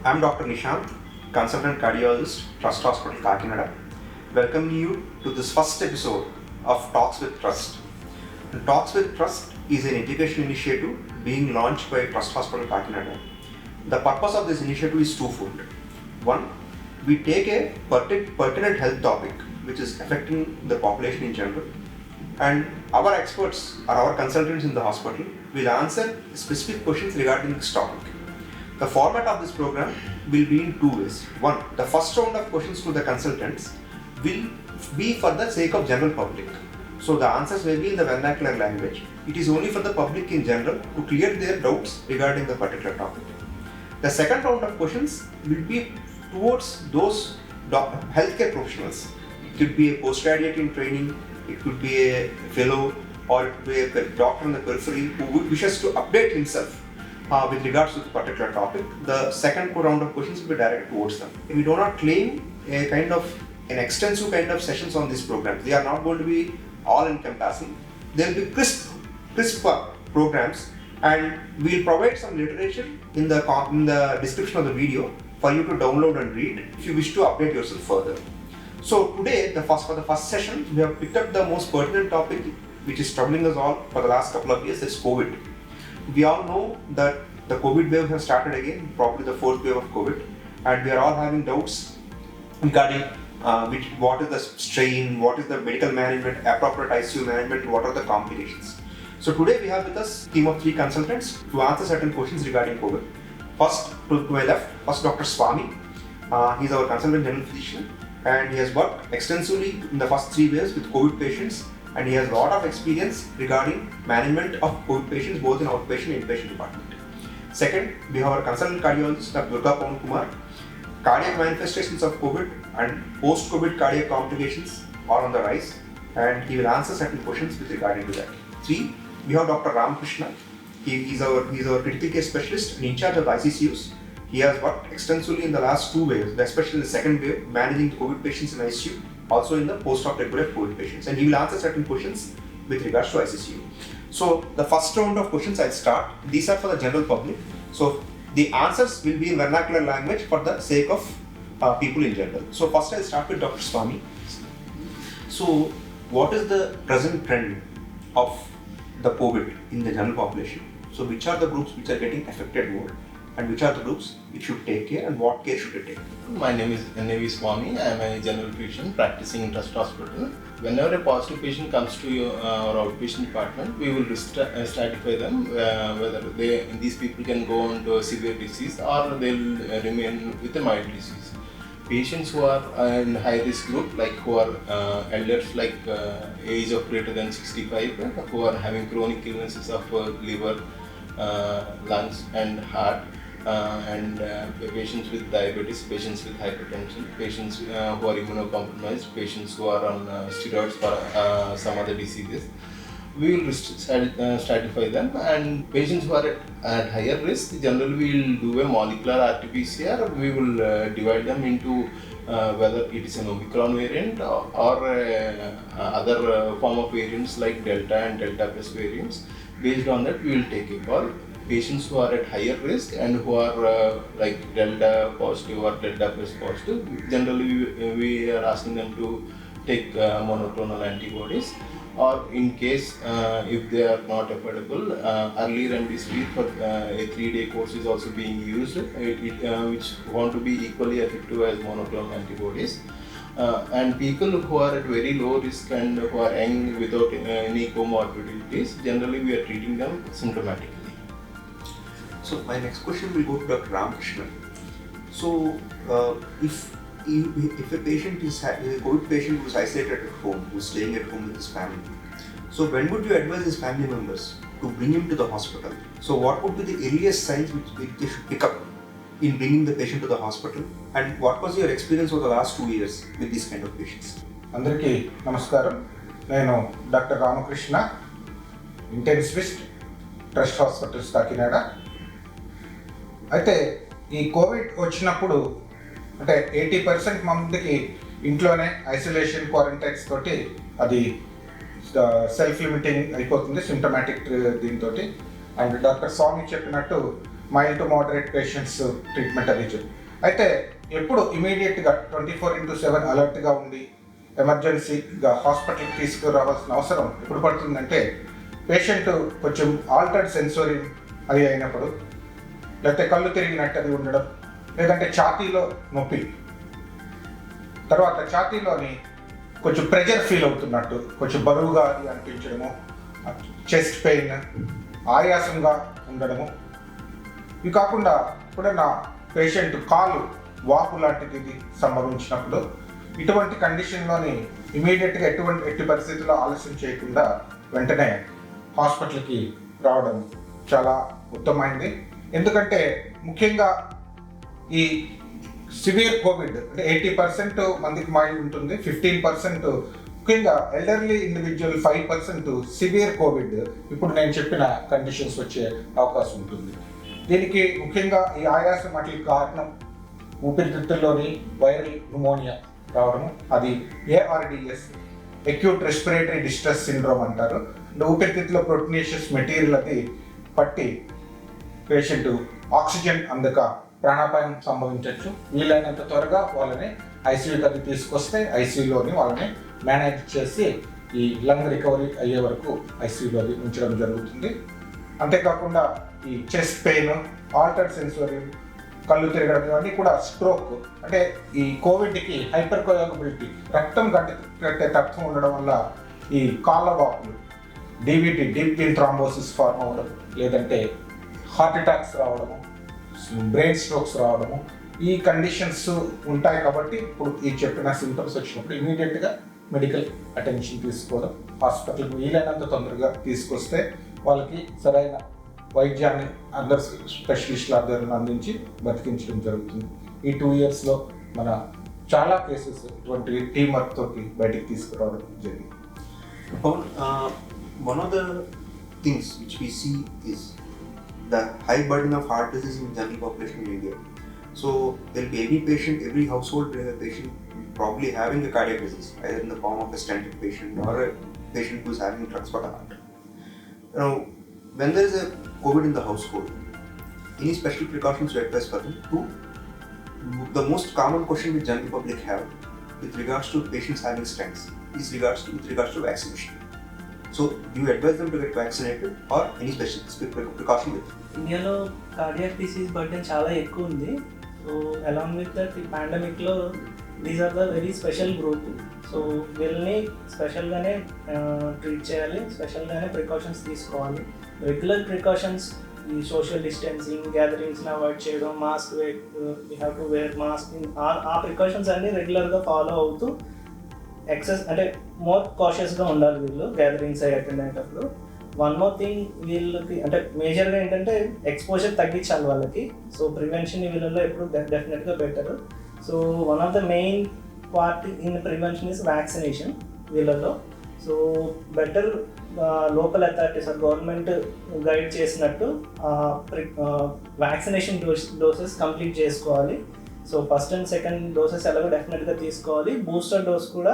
I'm Dr. Nishant, Consultant Cardiologist, Trust Hospital, Kakinada, welcoming you to this first episode of Talks with Trust. And Talks with Trust is an education initiative being launched by Trust Hospital, Kakinada. The purpose of this initiative is twofold. One, we take a pertinent health topic which is affecting the population in general, and our experts or our consultants in the hospital will answer specific questions regarding this topic. The format of this program will be in two ways. One, the first round of questions to the consultants will be for the sake of general public. So the answers may be in the vernacular language. It is only for the public in general to clear their doubts regarding the particular topic. The second round of questions will be towards those healthcare professionals. It could be a postgraduate in training, it could be a fellow, or it could be a doctor on the periphery who wishes to update himself with regards to the particular topic. The second round of questions will be directed towards them. We do not claim an extensive kind of sessions on this program. They are not going to be all encompassing. There will be crisp programs, and we will provide some literature in the description of the video for you to download and read if you wish to update yourself further. So today, for the first session, we have picked up the most pertinent topic which is troubling us all for the last couple of years. It's COVID. We all know that the COVID wave has started again, probably the fourth wave of COVID, and we are all having doubts regarding what is the strain, what is the medical management, appropriate ICU management, what are the complications. So today we have with us a team of 3 consultants to answer certain questions regarding COVID. First, to my left, first Dr. Swami. He is our consultant general physician, and he has worked extensively in the first 3 waves with COVID patients, and he has a lot of experience regarding management of COVID patients both in outpatient and inpatient department. Second, we have our consultant cardiologist, Dr. Durga Pawan Kumar. Cardiac manifestations of COVID and post-COVID cardiac complications are on the rise, and he will answer certain questions with regard to that. 3, we have Dr. Ramakrishna. He is our critical care specialist and in charge of ICCUs. He has worked extensively in the last 2 waves, especially in the second wave, managing COVID patients in ICU, also in the post-op regular COVID patients, and he will answer certain questions with regards to ICCU. So the first round of questions I'll start. These are for the general public. So the answers will be in vernacular language for the sake of people in general. So first I'll start with Dr. Swami. So what is the present trend of the COVID in the general population? So which are the groups which are getting affected more, and which are the groups which should take care, and what care should they take? My name is N.A.V. Swami. I am a general physician practicing in Trust Hospital. Whenever a positive patient comes to our outpatient department, we will stratify them whether these people can go on to a severe disease or they will remain with a mild disease. Patients who are in high risk group, like who are elders, like age of greater than 65, who are having chronic illnesses of liver, lungs and heart, and patients with diabetes, patients with hypertension, patients who are immunocompromised, patients who are on steroids for some other diseases. We will stratify them, and patients who are at higher risk, generally we will do a molecular RT-PCR. We will divide them into whether it is an Omicron variant or other form of variants like Delta and Delta plus variants. Based on that, we will take a call. Patients who are at higher risk and who are like Delta positive or Delta plus positive, generally we are asking them to take monoclonal antibodies, or in case if they are not affordable, early remdesivir for a 3-day course is also being used, which want to be equally effective as monoclonal antibodies. And people who are at very low risk and who are young without any comorbidities, generally we are treating them symptomatically. So my next question will go to Dr. Ramakrishna. So if a patient is a COVID patient who is isolated at home, who is staying at home with his family, so when would you advise his family members to bring him to the hospital? So what would be the earliest signs which they should pick up in bringing the patient to the hospital, and what was your experience over the last 2 years with these kind of patients? అందరికీ నమస్కారం. నేను doctor Ramakrishna, intensivist, trust hospitals Kakinada. అయితే ఈ Covid వచ్చినప్పుడు అంటే 80% మందికి ఇంట్లోనే isolation quarantines తోటి అది సెల్ఫ్ లిమిటింగ్ అయిపోతుంది, సిమ్టమాటిక్ దీంతో. అండ్ డాక్టర్ స్వామి చెప్పినట్టు mild to moderate patients treatment అది అయితే ఎప్పుడు ఇమీడియట్గా 24/7 అలర్ట్గా ఉండి ఎమర్జెన్సీగా హాస్పిటల్కి తీసుకురావాల్సిన అవసరం ఎప్పుడు పడుతుందంటే పేషెంట్ కొంచెం ఆల్టర్డ్ సెన్సరీ అది అయినప్పుడు, లేకపోతే కళ్ళు తిరిగినట్టు అది ఉండడం, లేదంటే ఛాతీలో నొప్పి, తర్వాత ఛాతీలోని కొంచెం ప్రెషర్ ఫీల్ అవుతున్నట్టు, కొంచెం బరువుగా అది అనిపించడము, చెస్ట్ పెయిన్, ఆయాసంగా ఉండడము. ఇవి కాకుండా ఎప్పుడైనా పేషెంట్ కాలు వాపు లాంటిది సంభవించినప్పుడు ఇటువంటి కండిషన్లోని ఇమీడియట్గా ఎట్టి పరిస్థితుల్లో ఆలస్యం చేయకుండా వెంటనే హాస్పిటల్కి రావడం చాలా ఉత్తమమైంది. ఎందుకంటే ముఖ్యంగా ఈ సివియర్ కోవిడ్ అంటే 80% మందికి మైల్డ్ ఉంటుంది, 15% ముఖ్యంగా ఎల్డర్లీ ఇండివిజువల్, 5% సివియర్ కోవిడ్ ఇప్పుడు నేను చెప్పిన కండిషన్స్ వచ్చే అవకాశం ఉంటుంది. దీనికి ముఖ్యంగా ఈ ఆయాసం వాటికి కారణం ఊపిరితిత్తుల్లోని వైరల్ న్యూమోనియా రావడము, అది ARDS, acute respiratory distress syndrome అంటారు. ఊపిరితిత్తులో ప్రోటీనేషియస్ మెటీరియల్ అది పట్టి పేషెంట్ ఆక్సిజన్ అందక ప్రాణాపాయం సంభవించవచ్చు. వీలైనంత త్వరగా వాళ్ళని ఐసీయూకి అది తీసుకొస్తే ఐసీయూలోని వాళ్ళని మేనేజ్ చేసి ఈ లంగ్ రికవరీ అయ్యే వరకు ఐసీయూలో అది ఉంచడం జరుగుతుంది. అంతేకాకుండా ఈ చెస్ట్ పెయిన్, ఆల్టర్డ్ సెన్సరీ, కళ్ళు తిరగడం ఇవన్నీ కూడా స్ట్రోక్ అంటే ఈ కోవిడ్కి హైపర్ కోయాగబిలిటీ, రక్తం కట్టే తత్వం ఉండడం వల్ల ఈ కాళ్ళ వాపులు, DVT, deep vein thrombosis form అవ్వడం, లేదంటే హార్ట్ అటాక్స్ రావడము, బ్రెయిన్ స్ట్రోక్స్ రావడము, ఈ కండిషన్స్ ఉంటాయి. కాబట్టి ఇప్పుడు ఈ చెప్పిన సింటమ్స్ వచ్చినప్పుడు ఇమీడియట్గా మెడికల్ అటెన్షన్ తీసుకోవడం, హాస్పిటల్కి వీలైనంత తొందరగా తీసుకొస్తే వాళ్ళకి సరైన వైద్యాన్ని అందరు స్పెషలిస్టుల ఆధ్వర్యంలో అందించి బతికించడం జరుగుతుంది. ఈ 2 yearsలో మన చాలా కేసెస్ ఇటువంటి టీం వర్క్ తోటి బయటికి తీసుకురావడం జరిగింది. One of the things which we see is the high burden of heart disease in general population in India. So there will be every patient, every household will have a patient probably having a cardiac disease, either in the form of a stented patient or a patient who is having drugs for the heart. Now, when there is a COVID in the household, any special precautions you advise for them? The most common question which general public have with regards to patients having stents is with regards to vaccination. So, do you advise them to get vaccinated or any specific precaution with it? ఇండియాలో cardiac disease burden చాలా ఎక్కువ ఉంది. So along with that ఈ పాండమిక్లో these are the very special group. So వీళ్ళని స్పెషల్గానే treat చేయాలి, స్పెషల్గానే ప్రికాషన్స్ తీసుకోవాలి. రెగ్యులర్ ప్రికాషన్స్, ఈ సోషల్ డిస్టెన్సింగ్, గ్యాదరింగ్స్ని అవాయిడ్ చేయడం, mask we have to wear mask, ఆ ప్రికాషన్స్ అన్నీ రెగ్యులర్గా ఫాలో అవుతూ అంటే మోర్ కాషియస్గా ఉండాలి వీళ్ళు గ్యాదరింగ్స్ అయ్యి అటెండ్ అయ్యేటప్పుడు. వన్ మోర్ థింగ్, వీళ్ళకి అంటే మేజర్గా ఏంటంటే ఎక్స్పోజర్ తగ్గించాలి వాళ్ళకి. సో ప్రివెన్షన్ వీళ్ళలో ఎప్పుడు డెఫినెట్గా better. So one of the main part in prevention is vaccination వీళ్ళలో. So better local authorities government guide చేసినట్టు వ్యాక్సినేషన్ డోసెస్ కంప్లీట్ చేసుకోవాలి. So first and second doses ఎలాగో డెఫినెట్గా తీసుకోవాలి. బూస్టర్ డోస్ కూడా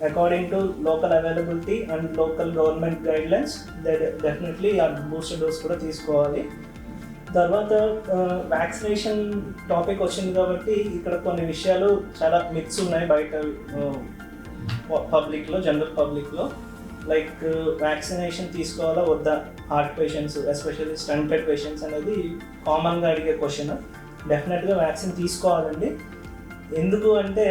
according to local availability and local government guidelines definitely ఆ booster dose కూడా తీసుకోవాలి. తర్వాత వ్యాక్సినేషన్ టాపిక్ వచ్చింది కాబట్టి ఇక్కడ కొన్ని విషయాలు చాలా మిత్స్ ఉన్నాయి బయట పబ్లిక్లో, జనరల్ పబ్లిక్లో. లైక్ వ్యాక్సినేషన్ తీసుకోవాలా వద్దా heart patients, especially stunted patients అనేది కామన్గా అడిగే క్వశ్చన్. డెఫినెట్గా వ్యాక్సిన్ తీసుకోవాలండి. ఎందుకు అంటే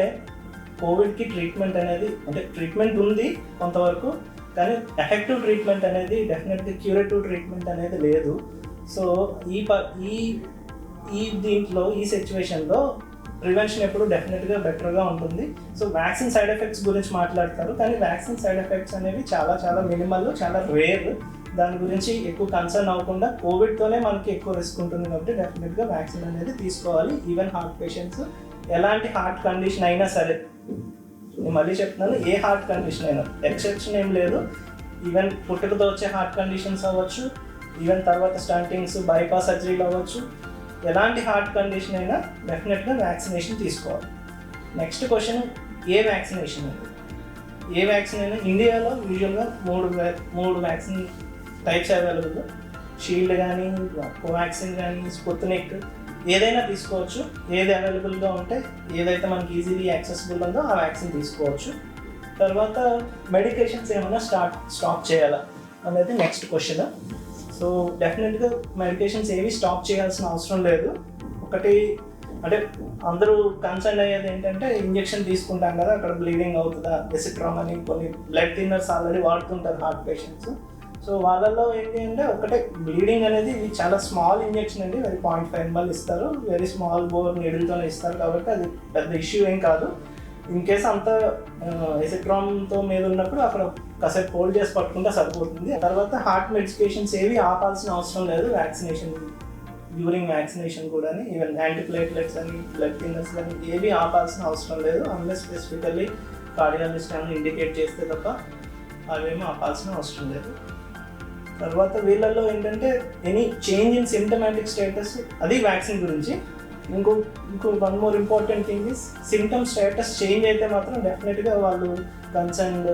కోవిడ్కి ట్రీట్మెంట్ అనేది అంటే ట్రీట్మెంట్ ఉంది కొంతవరకు, కానీ ఎఫెక్టివ్ ట్రీట్మెంట్ అనేది డెఫినెట్గా క్యూరేటివ్ ట్రీట్మెంట్ అనేది లేదు. సో ఈ దీంట్లో ఈ సిచ్యువేషన్లో ప్రివెన్షన్ ఎప్పుడు డెఫినెట్గా బెటర్గా ఉంటుంది. సో వ్యాక్సిన్ సైడ్ ఎఫెక్ట్స్ గురించి మాట్లాడతారు, కానీ వ్యాక్సిన్ సైడ్ ఎఫెక్ట్స్ అనేవి చాలా చాలా మినిమల్, చాలా రేర్. దాని గురించి ఎక్కువ కన్సర్న్ అవ్వకుండా కోవిడ్తోనే మనకి ఎక్కువ రిస్క్ ఉంటుంది కాబట్టి డెఫినెట్గా వ్యాక్సిన్ అనేది తీసుకోవాలి. ఈవెన్ హార్ట్ పేషెంట్స్, ఎలాంటి హార్ట్ కండిషన్ అయినా సరే, నేను మళ్ళీ చెప్తున్నాను, ఏ హార్ట్ కండిషన్ అయినా ఎక్సెప్షన్ ఏం లేదు. ఈవెన్ పుట్టుకతో వచ్చే హార్ట్ కండిషన్స్ అవ్వచ్చు, ఈవెన్ తర్వాత స్టంటింగ్స్, బైపాస్ సర్జరీలు అవ్వచ్చు, ఎలాంటి హార్ట్ కండిషన్ అయినా డెఫినెట్గా వ్యాక్సినేషన్ తీసుకోవాలి. నెక్స్ట్ క్వశ్చన్, ఏ వ్యాక్సినేషన్ అనేది? ఏ వ్యాక్సిన్ అయినా ఇండియాలో యూజువల్గా మూడు వ్యాక్సిన్ టైప్స్ అవైలబుల్. షీల్డ్ కానీ, కోవాక్సిన్ కానీ, స్పుత్నిక్ ఏదైనా తీసుకోవచ్చు. ఏది అవైలబుల్గా ఉంటే, ఏదైతే మనకి ఈజీలీ యాక్సెసిబుల్ ఉందో ఆ వ్యాక్సిన్ తీసుకోవచ్చు. తర్వాత మెడికేషన్స్ ఏమైనా స్టాప్ చేయాలా అనేది నెక్స్ట్ క్వశ్చన్. సో డెఫినెట్గా మెడికేషన్స్ ఏవి స్టాప్ చేయాల్సిన అవసరం లేదు. ఒకటి అంటే అందరూ కన్సర్న్ అయ్యేది ఏంటంటే, ఇంజెక్షన్ తీసుకుంటాం కదా, అక్కడ బ్లీడింగ్ అవుతుందా, ఎసిట్రామ్ అని కొన్ని బ్లడ్ థిన్నర్స్ ఆల్రెడీ వాడుతుంటారు హార్ట్ పేషెంట్స్. సో వాళ్ళల్లో ఏంటి అంటే, ఒకటే బ్లీడింగ్ అనేది ఇది చాలా స్మాల్ ఇంజెక్షన్ అండి, వెరీ 0.5 ml ఇస్తారు, వెరీ స్మాల్ బోర్ నీడిల్తోనే ఇస్తారు, కాబట్టి అది పెద్ద ఇష్యూ ఏం కాదు. ఇన్ కేసు అంత ఎసిట్రామ్తో మీద ఉన్నప్పుడు అక్కడ కాసేపు హోల్డ్ చేసి పట్టుకుంటే సరిపోతుంది. తర్వాత హార్ట్ మెడికేషన్స్ ఏవి ఆపాల్సిన అవసరం లేదు వ్యాక్సినేషన్ డ్యూరింగ్ వ్యాక్సినేషన్ కూడా. ఈవెన్ యాంటీప్లేట్లెట్స్ అని, బ్లడ్ థిన్నర్స్ కానీ ఏవి ఆపాల్సిన అవసరం లేదు, అన్లెస్ స్పెసిఫికల్లీ కార్డియాలజిస్ట్ అని ఇండికేట్ చేస్తే తప్ప అవేమీ ఆపాల్సిన అవసరం లేదు. తర్వాత వీళ్ళల్లో ఏంటంటే, any change in symptomatic status, అది వ్యాక్సిన్ గురించి. ఇంకో one more important thing is, symptom status change అయితే మాత్రం డెఫినెట్గా వాళ్ళు కన్సర్న్డ్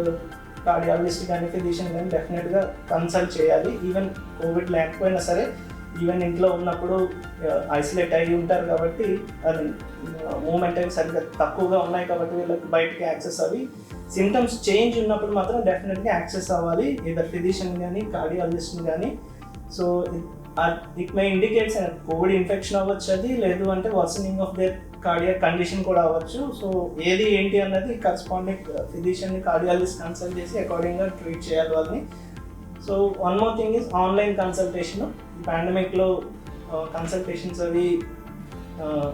కార్డియాలజిస్ట్ కానీ, ఫిజిషియన్ కానీ డెఫినెట్గా కన్సల్ట్ చేయాలి. ఈవెన్ కోవిడ్ లేకపోయినా సరే, ఈవెన్ ఇంట్లో ఉన్నప్పుడు ఐసోలేట్ అయ్యి ఉంటారు కాబట్టి, అది మూమెంట్ అవి సరిగ్గా తక్కువగా ఉన్నాయి కాబట్టి వీళ్ళకి బయటకి యాక్సెస్ అవి. సిమ్టమ్స్ చేంజ్ ఉన్నప్పుడు మాత్రం డెఫినెట్గా యాక్సెస్ అవ్వాలి, ఇదర్ ఫిజిషియన్ కానీ, కార్డియాలజిస్ట్ని కానీ. So it may indicates Covid infection అవ్వచ్చు, అది లేదు అంటే worsening of their cardiac condition కూడా అవ్వచ్చు. సో ఏది ఏంటి అన్నది కరస్పాండింగ్ ఫిజిషియన్ని, కార్డియాలజిస్ట్ కన్సల్ట్ చేసి అకార్డింగ్గా ట్రీట్ చేయాలి వాళ్ళని. So one more thing is online consultation. ఈ పాండమిక్లో కన్సల్టేషన్స్ అవి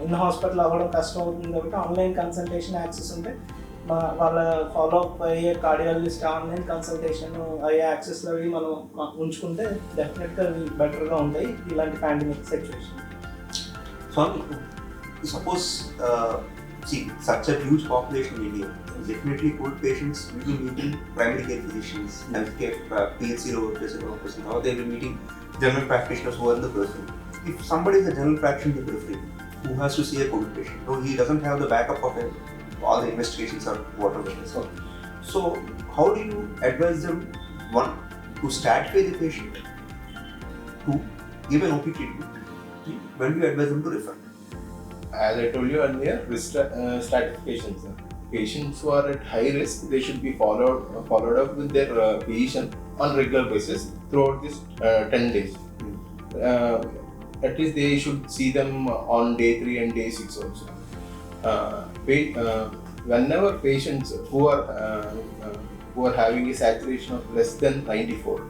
ఇన్ హాస్పిటల్ అవ్వడం కష్టం అవుతుంది కాబట్టి ఆన్లైన్ కన్సల్టేషన్ యాక్సెస్ ఉంటే వాళ్ళ ఫాలో అప్ అయ్యే కార్డియాలజిస్ట్ ఆన్లైన్ కన్సల్టేషన్ అయ్యే యాక్సెస్లు అవి మనం ఉంచుకుంటే డెఫినెట్గా అవి బెటర్గా ఉంటాయి ఇలాంటి pandemic situation. Swami, suppose such a huge population in India, definitely COVID patients will be meeting primary care physicians, healthcare PHC workers, or they will be meeting general practitioners who are in the periphery. If somebody is a general practitioner in the periphery who has to see a COVID patient, no, he doesn't have the backup of all the investigations or whatever it is. So how do you advise them, one, to stratify the patient, two, give an OP treatment, three, when do you advise them to refer? As I told you earlier, risk stratification. Patients who are at high risk, they should be followed up with their physician on regular basis throughout this 10 days. At least they should see them on day 3 and day 6 also. Whenever patients who are having a saturation of less than 94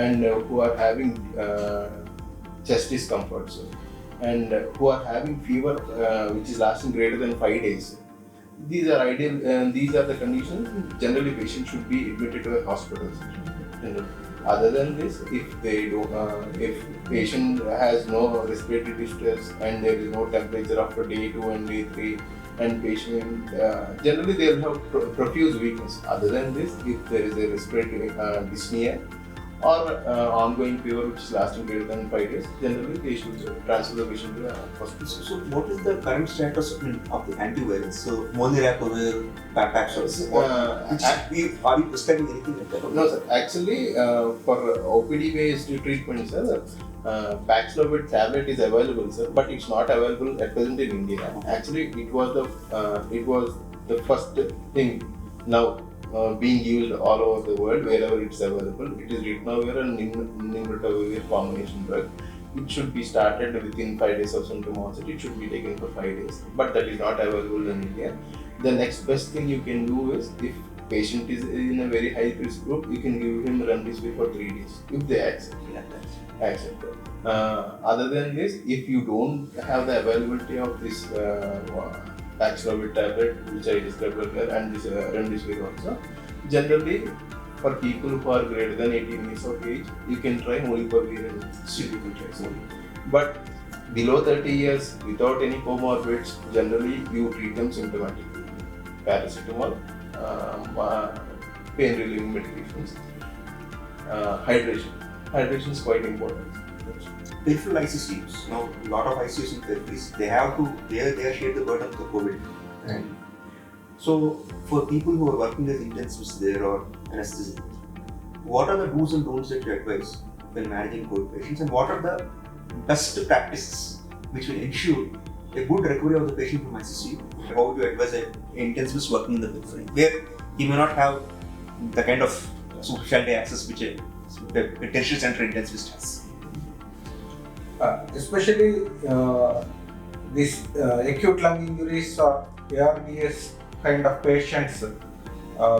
and who are having chest discomforts and who are having fever which is lasting greater than 5 days, these are ideal. These are the conditions. Generally, patients should be admitted to the hospitals. Other than this, if patient has no respiratory distress and there is no temperature after day 2 and day 3, and patient generally they will have profuse weakness. Other than this, if there is a respiratory dyspnea or ongoing fever which is lasting greater than 5 days, generally they should transfer the patient to the hospital. So what is the current status of the antivirals? So molnupiravir, Paxlovid, are we prescribing anything like that? No sir, actually for OPD based treatment sir, Paxlovid tablet is available sir, but it's not available at present in India. Actually it was the first thing now being used all over the world wherever it's available. It is ritonavir and nimritavir combination drug. It should be started within 5 days of symptom onset. It should be taken for 5 days, but that is not available in India. The next best thing you can do is, if patient is in a very high risk group, you can give him remdesivir for 3 days if they accept it. Other than this, if you don't have the availability of this Paxlovid tablet which I described earlier and this remdesivir also, generally for people who are greater than 18 years of age, you can try molnupiravir and ciprofloxacin. But below 30 years without any comorbids, generally you treat them symptomatically. Paracetamol, pain relieving medications, hydration is quite important. Peripheral ICU teams, a lot of ICUs in peripheries, they are shared the burden of the COVID. And so for people who are working as intensivists there or anesthesists, what are the do's and don'ts that you advise when managing COVID patients, and what are the best practices which will ensure a good recovery of the patient from ICU? How would you advise an intensivist working in the periphery, where he may not have the kind of specialty access which a tertiary center intensivist has? Especially these acute lung injuries or ARDS kind of patients,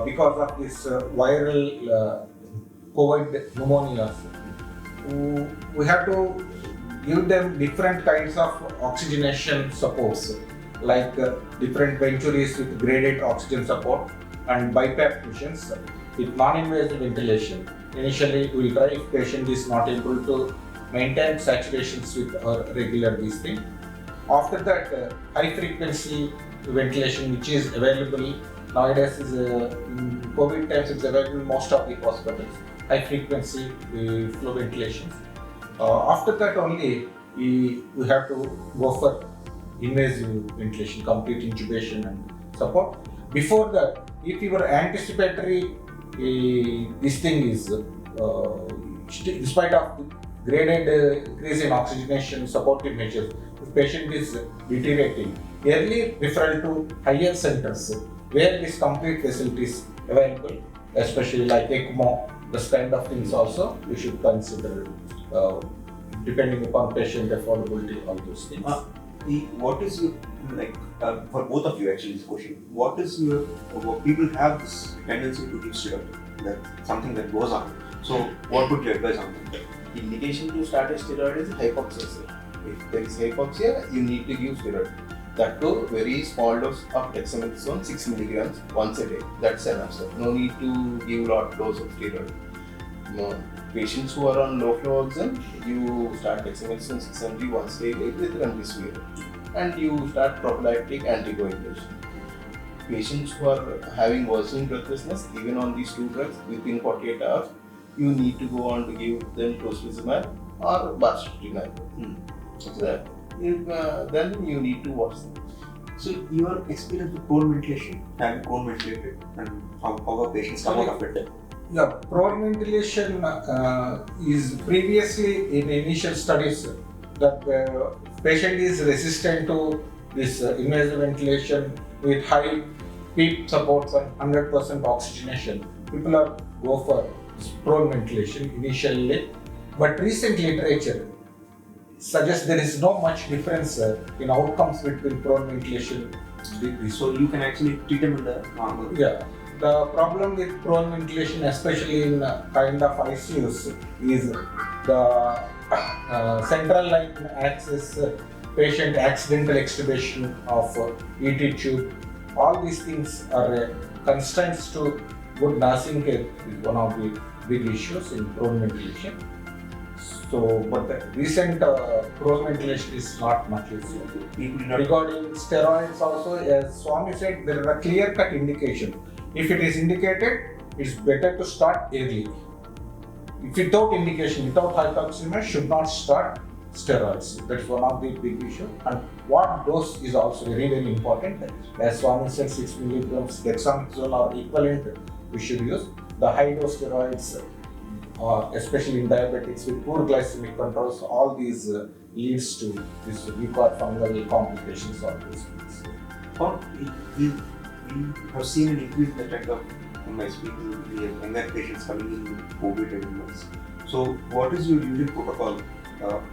because of this viral COVID pneumonias, we have to give them different kinds of oxygenation supports, like different ventures with graded oxygen support and BiPAP missions with non-invasive ventilation. Initially, we will try if patient is not able to maintain saturations with our regular breathing. After that, high frequency ventilation, which is available nowadays, is in COVID times, it's available in most of the hospitals. High frequency flow ventilation. After that only, we have to go for invasive ventilation, complete intubation and support. Before that, if your anticipatory this thing is, despite of graded increase in oxygenation supportive measures, if patient is deteriorating, early referral to higher centers where this complete facility is available, especially like ECMO, this kind of things also we should consider, depending upon patient affordability, all those things. What is your, for both of you actually, this question, what is your, people have this tendency to give steroid, that's something that goes on. So what would you advise on that? The indication to start a steroid is hypoxia, sir. If there is hypoxia, you need to give steroid. That too, very small dose of dexamethasone, 6 milligrams once a day. That's enough, sir. No need to give lot dose of steroid. No. Patients who are on low flow oxygen, you start dexamethasone 6 mg once daily with remdesivir, and you start prophylactic anticoagulation. Patients who are having worsening breathlessness, even on these two drugs, within 48 hours, you need to go on to give them tocilizumab or baricitinib. So then you need to watch them. So your experience with prone ventilation, having prone ventilated, and how our patients come out of it? Yeah, prone ventilation is previously in initial studies that patient is resistant to this invasive ventilation with high PEEP supports and 100% oxygenation. People are go for prone ventilation initially, but recent literature suggests there is no much difference in outcomes between prone ventilation. So you can actually treat them in the normal. Yeah. The problem with prone ventilation, especially in kind of ICUs, is the central line access, patient accidental extubation of ET tube. All these things are constraints to good nursing care, is one of the big issues in prone ventilation. So, but the recent prone ventilation is not much useful. Regarding steroids also, as Swami said, there is a clear-cut indication. If it is indicated, it's better to start early. If without indication, without hypoxemia, should not start steroids. That's one of the big issues. And what dose is also very, very important. As Swami said, 6 milligrams dexamethasone or equivalent we should use. The high dose steroids, especially in diabetics with poor glycemic controls, all these leads to this weak or fungal complications of these things. We have seen an increase in the trend of, my speaking with the younger patients coming in with COVID illness. So what is your usual protocol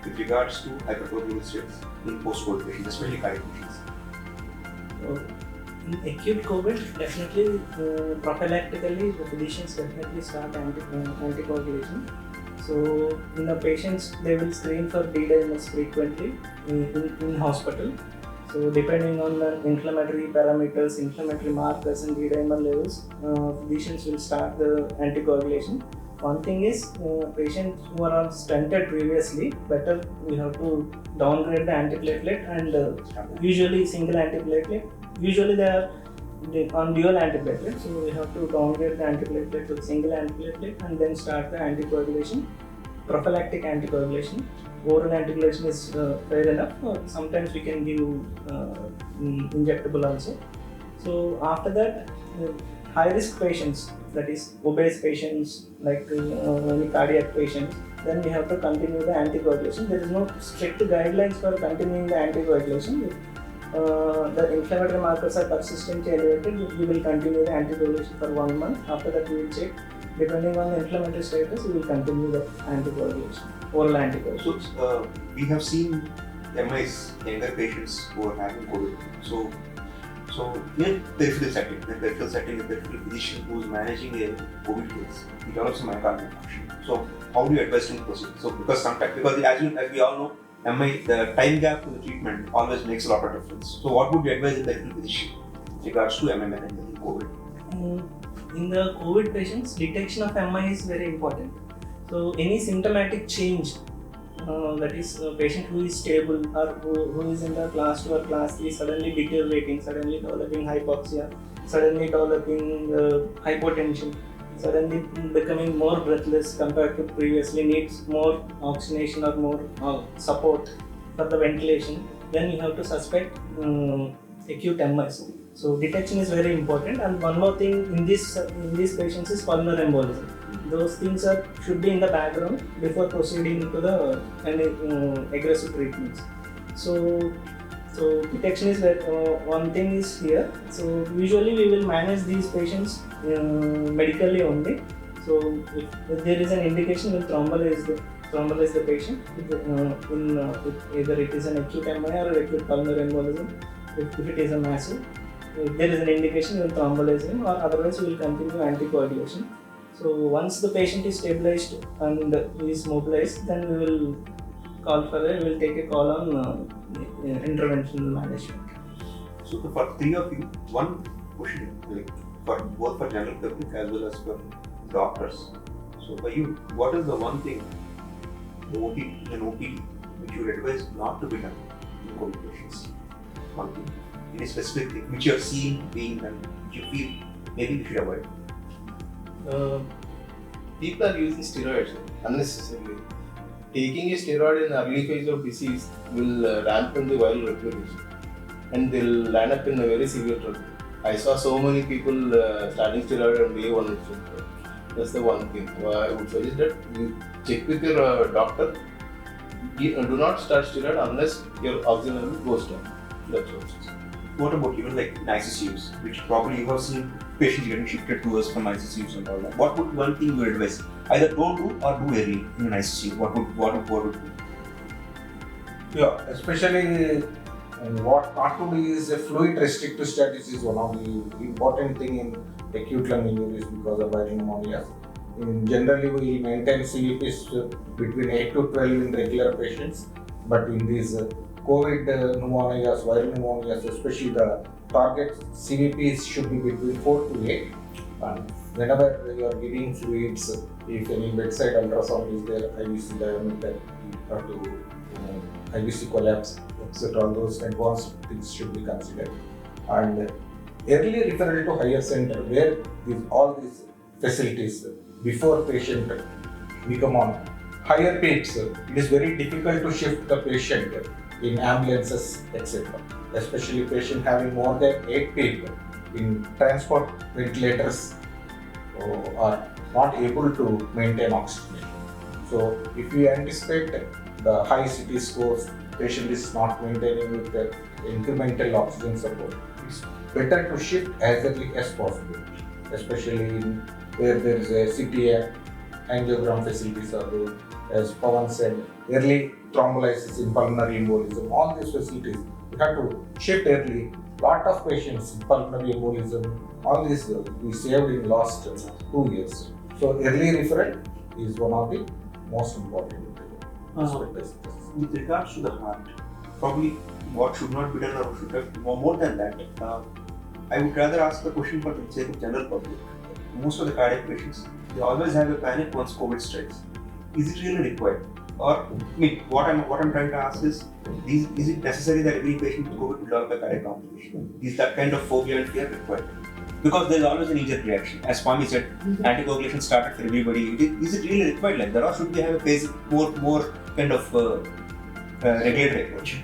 with regards to hypertrophic states in post-COVID patients, especially cardiac patients? In acute COVID, definitely prophylactically the physicians definitely start anticoagulation. So in the patients, they will screen for D-dimer frequently in hospital. So depending on the inflammatory parameters, inflammatory markers and D-dimer levels, physicians will start the anticoagulation. One thing is, patients who are on stented previously, better we have to downgrade the antiplatelet and usually single antiplatelet. Usually they are on dual antiplatelet, so we have to downgrade the antiplatelet to single antiplatelet and then start the anticoagulation. Prophylactic anticoagulation. Oral anticoagulation is fair enough. Sometimes we can give injectable also. So after that, high risk patients, that is obese patients, like any cardiac patients, then we have to continue the anticoagulation. There is no strict guidelines for continuing the anticoagulation. If the inflammatory markers are persistently elevated, we will continue the anticoagulation for 1 month. After that, we will check. Depending on the inflammatory status, we will continue the anticoagulation, oral anticoagulation. So we have seen MIs, younger patients who are having COVID. So in peripheral setting, a peripheral physician who is managing a COVID case, he develops a myocardial infarction. So how do you advise him to proceed? So because as we all know, MI, the time gap to the treatment always makes a lot of difference. So what would you advise a peripheral physician with regards to MI management in COVID? In the COVID patients, detection of MI is very important. So any symptomatic change, that is a patient who is stable or who is in the class 2 or class 3 suddenly deteriorating, suddenly developing hypoxia, suddenly developing hypotension, suddenly becoming more breathless compared to previously, needs more oxygenation or more support for the ventilation, then you have to suspect acute MIs. So detection is very important. And one more thing in these patients is pulmonary embolism. Those things should be in the background before proceeding to the aggressive treatments. So detection is one thing is here. So usually we will manage these patients medically only. So if there is an indication, we'll thrombolize the patient. Either it is an acute MI or acute pulmonary embolism. If it is a massive, if there is an indication, we will thrombolize him, or otherwise we will continue anticoagulation. So once the patient is stabilized and is mobilized, then we will take a call on interventional management. So for three of you, one question, like both for general public as well as for doctors. So for you, what is the one thing in OPD which you would advise not to be done in COVID patients? One thing, any specific thing which you are seeing being done, which you feel maybe we should avoid? People are using steroids unnecessarily. Taking a steroid in early phase of disease will dampen the viral replication and they'll land up in a very severe trouble. I saw so many people starting steroid on day 1 itself. That's the one thing. I would suggest that you check with your doctor. Do not start steroid unless your oxygen level goes down. That's all. What about even like in ICCUs, which probably you have seen patients getting shifted to us from ICCUs and all that? What would one thing you would advise? Either don't do or do early in an ICCU. What would be? Yeah, especially what not to do is a fluid restrictive status is one of the important thing in acute lung injuries because of viral pneumonia. Generally, we maintain CVPs between 8 to 12 in regular patients, but in these COVID pneumonias, viral pneumonias, especially the target CVPs should be between 4 to 8. And whenever you are giving fluids, if any bedside ultrasound is there, IVC diameter, or to IVC collapse, etc., all those advanced things should be considered. And early referral to higher center where all these facilities before patient become on higher peaks, it is very difficult to shift the patient in ambulances, etc. Especially patient having more than 8 people in transport ventilators are not able to maintain oxygen. So if we anticipate the high CT scores, patient is not maintaining with the incremental oxygen support, it's better to shift as early as possible, especially where there is a CT angiogram facilities are there. As Pawan said, early thrombolysis in pulmonary embolism, all these facilities, we have to shift early. Lot of patients in pulmonary embolism, all these we saved in last 2 years. So early referral is one of the most important aspects. With regards to the heart, probably what should not be done or should have more than that, I would rather ask the question for the sake of general public. Most of the cardiac patients, they always have a panic once COVID strikes. Is it really required? Or, what I'm trying to ask is it necessary that every patient with COVID will develop a cardiac complication? Is that kind of phobia and fear required? Because there is always a knee-jerk reaction. As Swami said, anticoagulation started for everybody. Is it really required like that, or should we have a phase more kind of regulatory approach?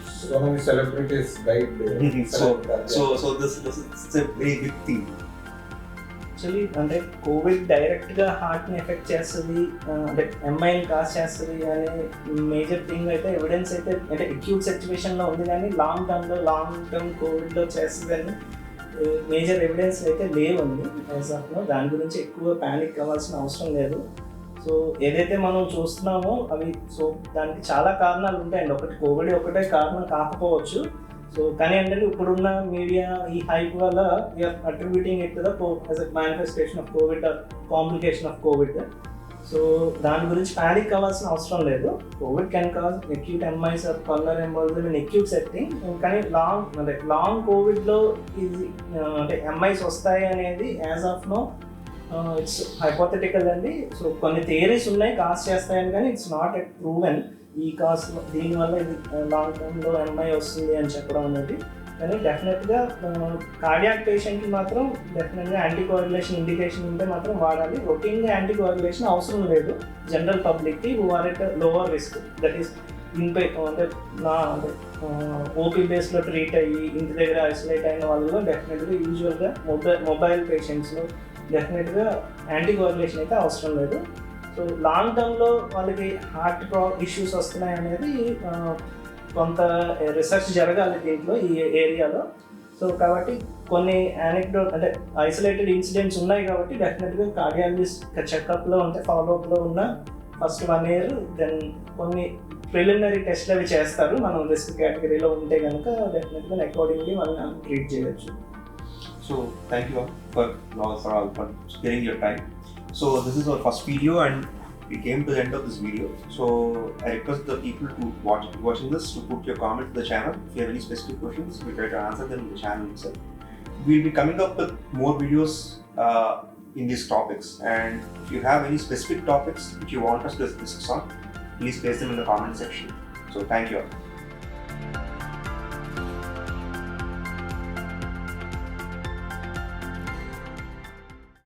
So many celebrities died. So this is a very big thing. Actually అంటే Covid డైరెక్ట్గా హార్ట్ని effect చేస్తుంది, అంటే ఎంఐని cause చేస్తుంది అనే major thing అయితే evidence అయితే అంటే acute సిచ్యువేషన్లో ఉంది, కానీ లాంగ్ టర్మ్ కోవిడ్లో చేస్తుంది అని మేజర్ ఎవిడెన్స్ అయితే లేవండి యాజ్ ఆఫ్ నౌ. దాని గురించి ఎక్కువ ప్యానిక్ అవ్వాల్సిన అవసరం లేదు. సో ఏదైతే మనం చూస్తున్నామో అవి సో దానికి చాలా కారణాలు ఉంటాయండి. ఒకటి కోవిడ్ ఒకటే కారణం కాకపోవచ్చు. సో కానీ అంటే ఇప్పుడున్న మీడియా ఈ హైప్ వల్ల you're attributing it to the as a manifestation of COVID or complication of COVID. So దాని గురించి ప్యానిక్ అవ్వాల్సిన అవసరం లేదు. COVID can cause acute MIs or pulmonary embolism in acute setting. కానీ లాంగ్ కోవిడ్లో ఇది అంటే ఎంఐస్ వస్తాయి అనేది as of now it's hypothetical అండి. సో కొన్ని థియరీస్ ఉన్నాయి కాజ్ చేస్తాయని, కానీ ఇట్స్ నాట్ ఎట్ ప్రూవెన్ ఈ కాజ్ దీనివల్ల ఇది లాంగ్ టర్మ్లో ఎంఐ వస్తుంది అని చెప్పడం అనేది. కానీ డెఫినెట్గా కార్డియాక్ పేషెంట్కి మాత్రం డెఫినెట్గా యాంటీకోయాగులేషన్ ఇండికేషన్ ఉంటే మాత్రం వాడాలి. రొటీన్గా యాంటీకోయాగులేషన్ అవసరం లేదు జనరల్ పబ్లిక్కి who are at lower risk, that is అంటే ఓపీ బేస్లో ట్రీట్ అయ్యి ఇంటి దగ్గర ఐసోలేట్ అయిన వాళ్ళు డెఫినెట్గా యూజువల్గా మొబైల్ పేషెంట్స్లో డెఫినెట్గా యాంటీకోయాగులేషన్ అయితే అవసరం లేదు. సో లాంగ్ టర్మ్లో వాళ్ళకి హార్ట్ ఇష్యూస్ వస్తున్నాయి అనేది కొంత రీసెర్చ్ జరగాలి దీంట్లో ఈ ఏరియాలో. సో కాబట్టి కొన్ని యానెక్డోట్ అంటే ఐసోలేటెడ్ ఇన్సిడెంట్స్ ఉన్నాయి కాబట్టి డెఫినెట్గా కార్డియాలజిస్ట్ చెకప్లో ఉంటే ఫాలోఅప్లో ఉన్న ఫస్ట్ 1 year దెన్ కొన్ని ప్రిలిమినరీ టెస్ట్లు అవి చేస్తారు. మనం రిస్క్ కేటగిరీలో ఉంటే కనుక డెఫినెట్గా అకార్డింగ్లీ వాళ్ళని ట్రీట్ చేయవచ్చు. So thank you all for sparing your time. So this is our first video and we came to the end of this video. So I request the people to watching this to put your comments to the channel. If you have any specific questions, we try to answer them in the channel itself. We'll be coming up with more videos in these topics, and if you have any specific topics which you want us to discuss on, please place them in the comment section. So thank you all.